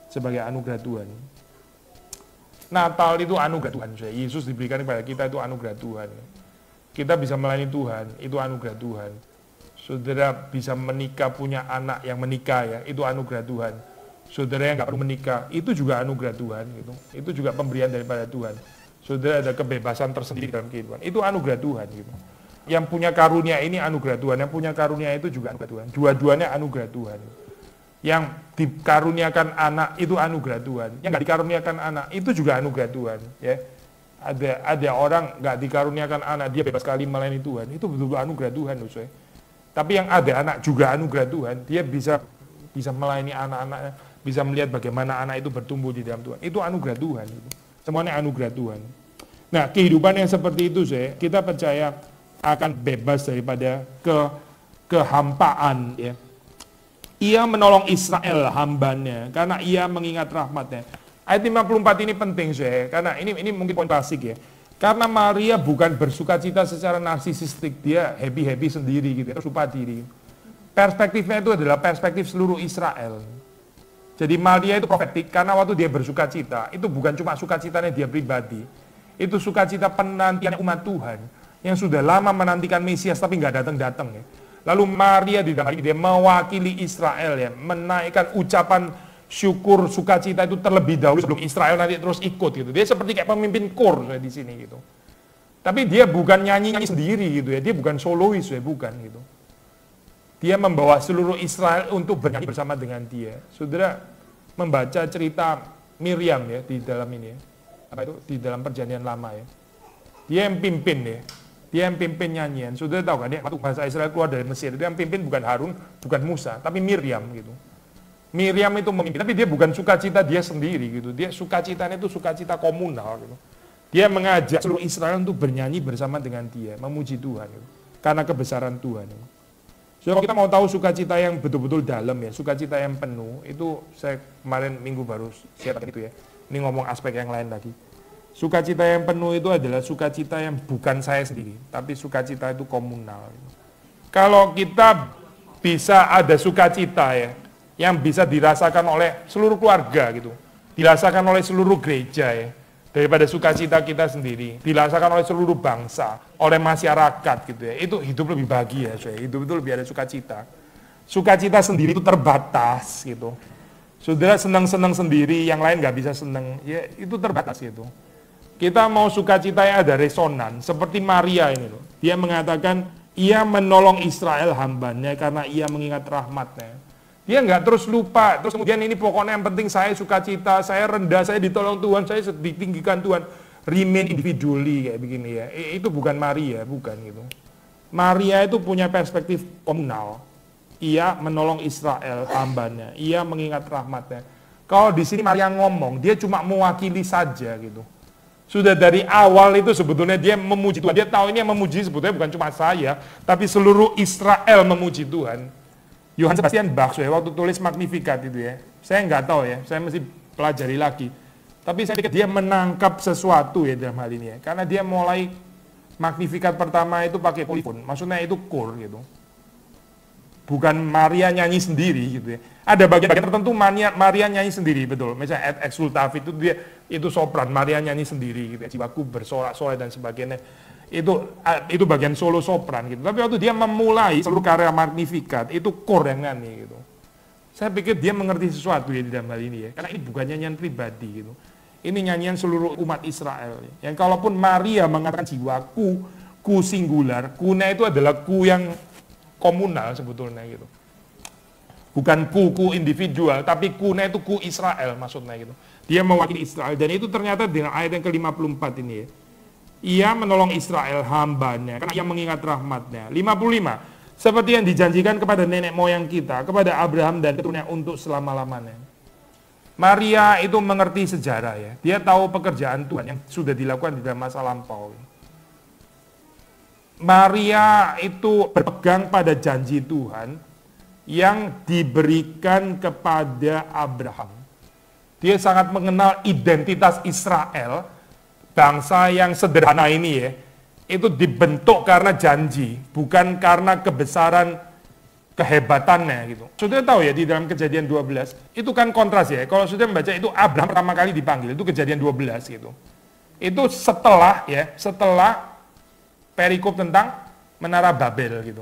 sebagai anugerah Tuhan. Natal itu anugerah Tuhan. Yesus diberikan kepada kita itu anugerah Tuhan. Kita bisa melayani Tuhan, itu anugerah Tuhan. Saudara bisa menikah, punya anak yang menikah ya, itu anugerah Tuhan. Saudara yang nggak perlu menikah, itu juga anugerah Tuhan. Gitu. Itu juga pemberian daripada Tuhan. Saudara ada kebebasan tersendiri dalam kehidupan, itu anugerah Tuhan. Gitu. Yang punya karunia ini anugerah Tuhan, yang punya karunia itu juga anugerah Tuhan. Dua-duanya anugerah Tuhan. Yang dikaruniakan anak itu anugerah Tuhan, yang nggak dikaruniakan anak itu juga anugerah Tuhan. Ya, ada orang nggak dikaruniakan anak, dia bebas sekali melayani Tuhan, itu betul-betul anugerah Tuhan, loh. Tapi yang ada anak juga anugerah Tuhan, dia bisa melayani anak-anaknya, bisa melihat bagaimana anak itu bertumbuh di dalam Tuhan, itu anugerah Tuhan. Gitu. Semuanya anugerah Tuhan. Nah, kehidupan yang seperti itu, kita percaya akan bebas daripada kehampaan. Ya. Ia menolong Israel hambanya, karena ia mengingat rahmatnya. Ayat 54 ini penting, karena ini mungkin poin klasik ya. Karena Maria bukan bersuka cita secara narsisistik, dia happy-happy sendiri gitu, lupa diri. Perspektifnya itu adalah perspektif seluruh Israel. Jadi Maria itu profetik karena waktu dia bersuka cita, itu bukan cuma sukacitanya dia pribadi. Itu sukacita penantian umat Tuhan yang sudah lama menantikan Mesias tapi nggak datang-datang ya. Lalu Maria di dalam dia mewakili Israel ya, menaikkan ucapan syukur sukacita itu terlebih dahulu sebelum Israel nanti terus ikut gitu. Dia seperti kayak pemimpin kor di sini gitu. Tapi dia bukan nyanyi-nyanyi sendiri gitu ya, dia bukan solois ya, bukan gitu. Dia membawa seluruh Israel untuk bernyanyi bersama dengan dia. Saudara membaca cerita Miriam ya di dalam ini ya. Apa itu? Di dalam perjanjian lama ya. Dia yang pimpin ya. Dia yang pimpin nyanyian. Saudara tahu kan ya, waktu bangsa Israel keluar dari Mesir, itu yang pimpin bukan Harun, bukan Musa, tapi Miriam gitu. Miriam itu memimpin, tapi dia bukan sukacita dia sendiri gitu. Dia sukacitanya itu sukacita komunal gitu. Dia mengajak seluruh Israel untuk bernyanyi bersama dengan dia, memuji Tuhan gitu. Karena kebesaran Tuhan gitu. So, kalau kita mau tahu sukacita yang betul-betul dalam ya, sukacita yang penuh, itu saya kemarin minggu baru share itu ya. Ini ngomong aspek yang lain lagi. Sukacita yang penuh itu adalah sukacita yang bukan saya sendiri, tapi sukacita itu komunal. Kalau kita bisa ada sukacita ya, yang bisa dirasakan oleh seluruh keluarga gitu, dirasakan oleh seluruh gereja ya, daripada sukacita kita sendiri, dirasakan oleh seluruh bangsa, oleh masyarakat gitu ya, itu hidup lebih bahagia, hidup itu lebih ada sukacita. Sukacita sendiri itu terbatas gitu. Saudara senang-senang sendiri, yang lain nggak bisa senang, ya itu terbatas gitu. Kita mau sukacita yang ada resonan, seperti Maria ini loh. Dia mengatakan, ia menolong Israel hambanya karena ia mengingat rahmatnya. Dia nggak terus lupa, terus kemudian ini pokoknya yang penting saya sukacita, saya rendah, saya ditolong Tuhan, saya ditinggikan Tuhan. Remain individually kayak begini ya. Itu bukan Maria, bukan gitu. Maria itu punya perspektif komunal. Ia menolong Israel hambanya, ia mengingat rahmatnya. Kalau di sini Maria ngomong, dia cuma mewakili saja gitu. Sudah dari awal itu sebetulnya dia memuji Tuhan. Dia tahu ini yang memuji sebetulnya bukan cuma saya, tapi seluruh Israel memuji Tuhan. Johann Sebastian Bach waktu tulis Magnificat itu ya, saya nggak tahu ya, saya mesti pelajari lagi. Tapi saya pikir dia menangkap sesuatu ya dalam hal ini ya, karena dia mulai Magnificat pertama itu pakai polifon, maksudnya itu kor gitu. Bukan Maria nyanyi sendiri gitu ya. Ada bagian-bagian tertentu Maria nyanyi sendiri, betul. Misalnya et exultavit itu dia itu sopran, Maria nyanyi sendiri gitu ya. Jiwaku bersorak-sorai dan sebagainya. Itu bagian solo sopran gitu. Tapi waktu dia memulai seluruh karya Magnificat, itu kor yang nyanyi gitu. Saya pikir dia mengerti sesuatu ya di dalam hal ini ya. Karena ini bukan nyanyian pribadi gitu. Ini nyanyian seluruh umat Israel. Ya. Yang kalaupun Maria mengatakan jiwaku, ku singular, ku-nya itu adalah ku yang komunal sebetulnya gitu. Bukan ku individual, tapi ku-nya itu ku Israel maksudnya gitu. Dia mewakili Israel. Dan itu ternyata dengan ayat yang ke-54 ini ya. Ia menolong Israel hambanya, karena ia mengingat rahmatnya. 55, seperti yang dijanjikan kepada nenek moyang kita, kepada Abraham dan keturunannya untuk selama-lamanya. Maria itu mengerti sejarah ya, dia tahu pekerjaan Tuhan yang sudah dilakukan di dalam masa lampau. Maria itu berpegang pada janji Tuhan yang diberikan kepada Abraham. Dia sangat mengenal identitas Israel, bangsa yang sederhana ini ya, itu dibentuk karena janji, bukan karena kebesaran kehebatannya gitu. Saudara tahu ya di dalam Kejadian 12, itu kan kontras ya. Kalau saudara membaca itu Abraham pertama kali dipanggil, itu Kejadian 12 gitu. Itu setelah perikop tentang Menara Babel gitu.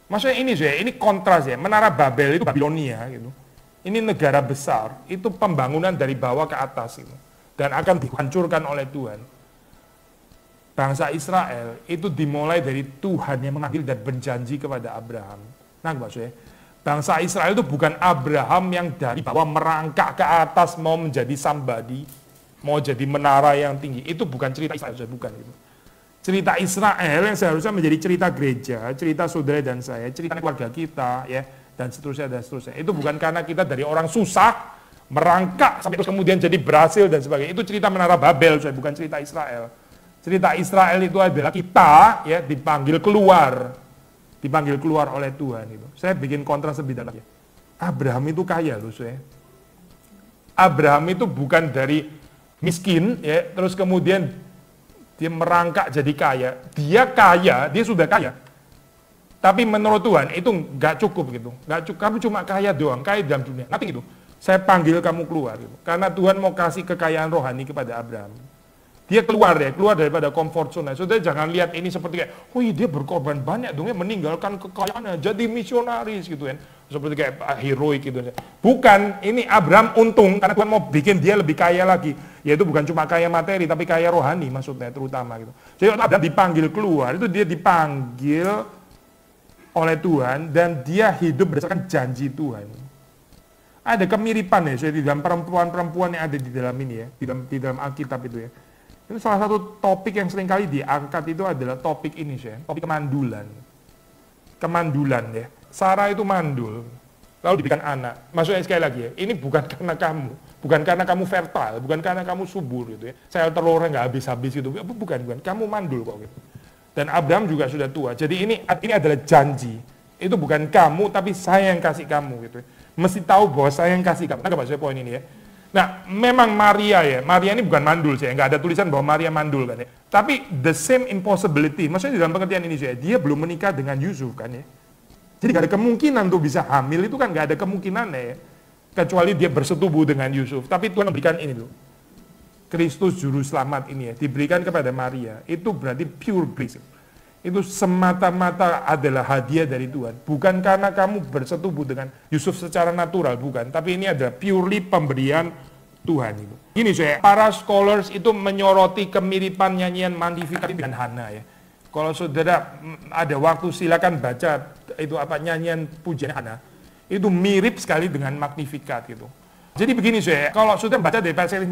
Maksudnya ini kontras ya, Menara Babel itu Babilonia gitu. Ini negara besar, itu pembangunan dari bawah ke atas gitu. Dan akan dihancurkan oleh Tuhan. Bangsa Israel itu dimulai dari Tuhan yang mengambil dan berjanji kepada Abraham. Nah maksudnya, bangsa Israel itu bukan Abraham yang dari bawah merangkak ke atas mau menjadi somebody, mau jadi menara yang tinggi. Itu bukan cerita Israel, bukan itu. Cerita Israel yang seharusnya menjadi cerita gereja, cerita saudara dan saya, cerita keluarga kita, ya, dan seterusnya dan seterusnya. Itu bukan karena kita dari orang susah, merangkak sampai terus kemudian jadi berhasil dan sebagainya. Itu cerita Menara Babel, bukan cerita Israel. Cerita Israel itu adalah kita ya dipanggil keluar oleh Tuhan itu. Saya bikin kontras lebih dalam ya. Abraham itu kaya loh, saya. Abraham itu bukan dari miskin ya, terus kemudian dia merangkak jadi kaya. Dia sudah kaya. Tapi menurut Tuhan itu nggak cukup gitu. Nggak cukup, kamu cuma kaya doang, kaya dalam dunia. Nanti gitu. Saya panggil kamu keluar gitu. Karena Tuhan mau kasih kekayaan rohani kepada Abraham. Dia keluar daripada comfort zone. Saudara jangan lihat ini seperti kayak, oh iya dia berkorban banyak dong ya, meninggalkan kekayaannya, jadi misionaris gitu kan. Seperti kayak heroik gitu. Bukan, ini Abraham untung karena Tuhan mau bikin dia lebih kaya lagi. Yaitu bukan cuma kaya materi, tapi kaya rohani maksudnya terutama gitu. Jadi Abraham dipanggil keluar, itu dia dipanggil oleh Tuhan dan dia hidup berdasarkan janji Tuhan. Ada kemiripan ya, di dalam perempuan-perempuan yang ada di dalam ini ya, di dalam Alkitab itu ya. Itu salah satu topik yang sering kali diangkat itu adalah topik ini ya, topik kemandulan. Kemandulan ya. Sarah itu mandul, lalu diberikan anak. Maksudnya sekali lagi ya, ini bukan karena kamu fertile, bukan karena kamu subur gitu ya. Sel telurnya nggak habis-habis gitu, bukan, kamu mandul kok gitu. Dan Abraham juga sudah tua, jadi ini adalah janji. Itu bukan kamu, tapi saya yang kasih kamu gitu ya. Mesti tahu bahwa saya yang kasih kamu. Nah, maksudnya poin ini ya. Nah, memang Maria ini bukan mandul sih, nggak ada tulisan bahwa Maria mandul kan ya. Tapi the same impossibility, maksudnya di dalam pengertian ini sih, dia belum menikah dengan Yusuf kan ya. Jadi nggak ada kemungkinan untuk bisa hamil, itu kan nggak ada kemungkinan ya. Kecuali dia bersetubuh dengan Yusuf. Tapi Tuhan memberikan ini loh. Kristus Juru Selamat ini ya, diberikan kepada Maria. Itu berarti pure grace. Itu semata-mata adalah hadiah dari Tuhan. Bukan karena kamu bersetubuh dengan Yusuf secara natural, bukan. Tapi ini adalah purely pemberian Tuhan itu. Ini saya, para scholars itu menyoroti kemiripan nyanyian Magnificat dengan Hana ya. Kalau saudara ada waktu silakan baca itu nyanyian pujian Hana. Itu mirip sekali dengan Magnificat gitu. Jadi begini saya, kalau saudara baca dari perspektif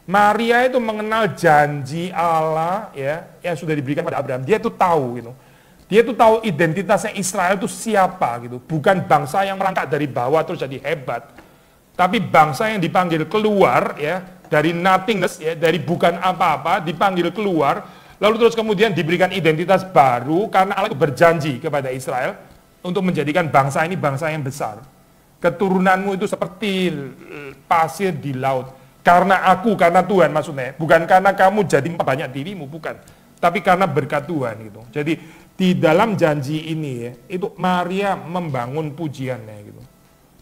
Maria itu mengenal janji Allah ya yang sudah diberikan pada Abraham. Dia tuh tahu gitu. Dia tuh tahu identitasnya Israel itu siapa gitu. Bukan bangsa yang merangkak dari bawah terus jadi hebat. Tapi bangsa yang dipanggil keluar ya dari nothingness ya, dari bukan apa-apa dipanggil keluar, lalu terus kemudian diberikan identitas baru karena Allah itu berjanji kepada Israel untuk menjadikan bangsa ini bangsa yang besar. Keturunanmu itu seperti pasir di laut. Karena Tuhan maksudnya, bukan karena kamu jadi banyak dirimu, bukan. Tapi karena berkat Tuhan gitu. Jadi di dalam janji ini ya, itu Maria membangun pujiannya gitu.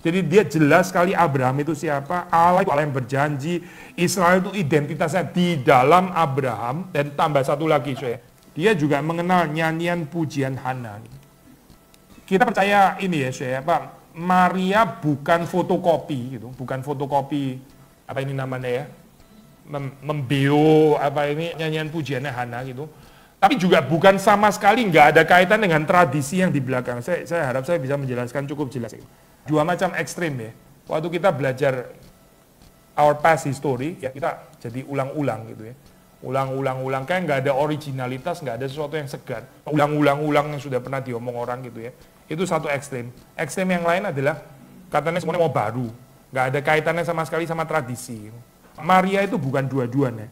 Jadi dia jelas sekali Abraham itu siapa, Allah itu Allah yang berjanji, Israel itu identitasnya di dalam Abraham, dan tambah satu lagi saya, dia juga mengenal nyanyian pujian Hana. Kita percaya ini ya saya, Pak, Maria bukan fotokopi gitu, bukan fotokopi apa ini namanya ya, membeo nyanyian pujiannya Hana gitu. Tapi juga bukan sama sekali nggak ada kaitan dengan tradisi yang di belakang. Saya harap saya bisa menjelaskan cukup jelas. Dua macam ekstrim ya. Waktu kita belajar our past history, ya kita jadi ulang-ulang gitu ya. Ulang-ulang, kayak nggak ada originalitas, nggak ada sesuatu yang segar. Ulang-ulang yang sudah pernah diomong orang gitu ya. Itu satu ekstrim. Ekstrim yang lain adalah katanya semuanya mau baru. Nggak ada kaitannya sama sekali sama tradisi. Maria itu bukan dua-duanya.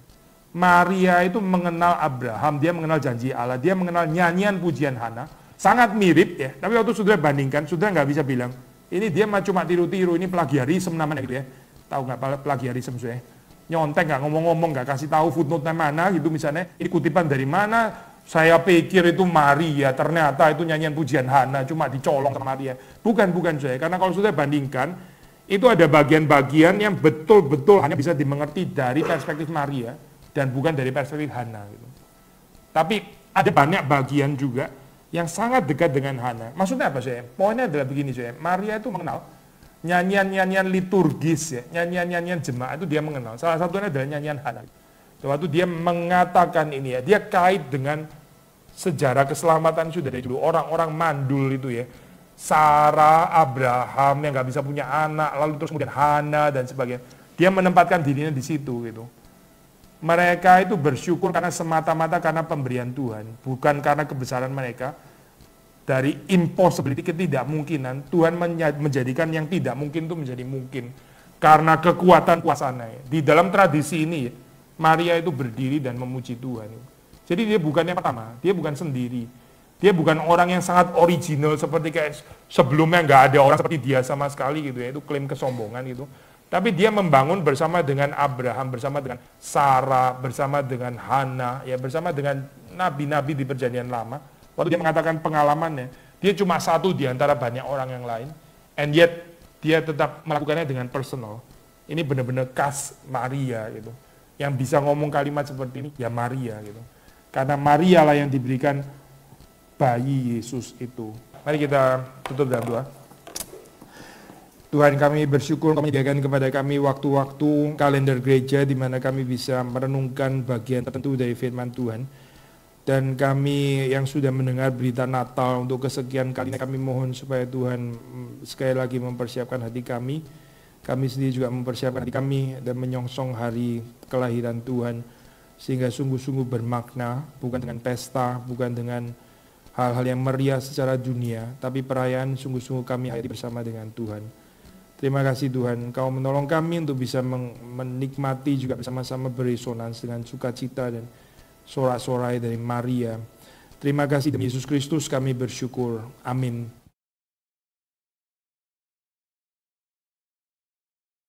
Maria itu mengenal Abraham, dia mengenal janji Allah, dia mengenal nyanyian pujian Hana. Sangat mirip ya, tapi waktu saudara bandingkan, saudara nggak bisa bilang, ini dia cuma tiru-tiru, ini plagiarisme namanya gitu ya. Tahu nggak plagiarisme saya? Nyontek nggak ngomong-ngomong, nggak kasih tahu footnote-nya mana gitu misalnya, ini kutipan dari mana, saya pikir itu Maria, ternyata itu nyanyian pujian Hana, cuma dicolong sama Maria. Bukan saya, karena kalau saudara bandingkan, itu ada bagian-bagian yang betul-betul hanya bisa dimengerti dari perspektif Maria dan bukan dari perspektif Hana gitu. Tapi ada banyak bagian juga yang sangat dekat dengan Hana. Maksudnya apa sih? Poinnya adalah begini sih. Maria itu mengenal nyanyian-nyanyian liturgis ya, nyanyian-nyanyian jemaat itu dia mengenal. Salah satunya adalah nyanyian Hana. Waktu dia mengatakan ini ya, dia kait dengan sejarah keselamatan sudah dari dulu. Orang-orang mandul itu ya. Sarah, Abraham yang nggak bisa punya anak, lalu terus kemudian Hana dan sebagainya. Dia menempatkan dirinya di situ gitu. Mereka itu bersyukur karena semata-mata karena pemberian Tuhan, bukan karena kebesaran mereka. Dari impossibility, ketidakmungkinan, Tuhan menjadikan yang tidak mungkin itu menjadi mungkin. karena kekuatan kuasanya. Di dalam tradisi ini, Maria itu berdiri dan memuji Tuhan. Jadi dia bukan yang pertama, dia bukan sendiri. Dia bukan orang yang sangat original seperti kayak sebelumnya nggak ada orang seperti dia sama sekali gitu ya, itu klaim kesombongan gitu. Tapi dia membangun bersama dengan Abraham, bersama dengan Sarah, bersama dengan Hana, ya bersama dengan nabi-nabi di perjanjian lama. Waktu dia mengatakan pengalamannya, dia cuma satu di antara banyak orang yang lain, and yet dia tetap melakukannya dengan personal. Ini benar-benar khas Maria gitu. Yang bisa ngomong kalimat seperti ini, ya Maria gitu. Karena Maria lah yang diberikan bayi Yesus itu. Mari kita tutup dalam doa. Tuhan, kami bersyukur kau menyediakan kepada kami waktu-waktu kalender gereja di mana kami bisa merenungkan bagian tertentu dari firman Tuhan. Dan kami yang sudah mendengar berita Natal untuk kesekian kalinya, kami mohon supaya Tuhan sekali lagi mempersiapkan hati kami. Kami sendiri juga mempersiapkan hati kami dan menyongsong hari kelahiran Tuhan. Sehingga sungguh-sungguh bermakna, bukan dengan pesta, bukan dengan hal-hal yang meriah secara dunia, tapi perayaan sungguh-sungguh kami hayati bersama dengan Tuhan. Terima kasih Tuhan, Kau menolong kami untuk bisa menikmati juga bersama-sama beresonans dengan sukacita dan sorak-sorai dari Maria. Terima kasih demi Yesus Kristus kami bersyukur. Amin.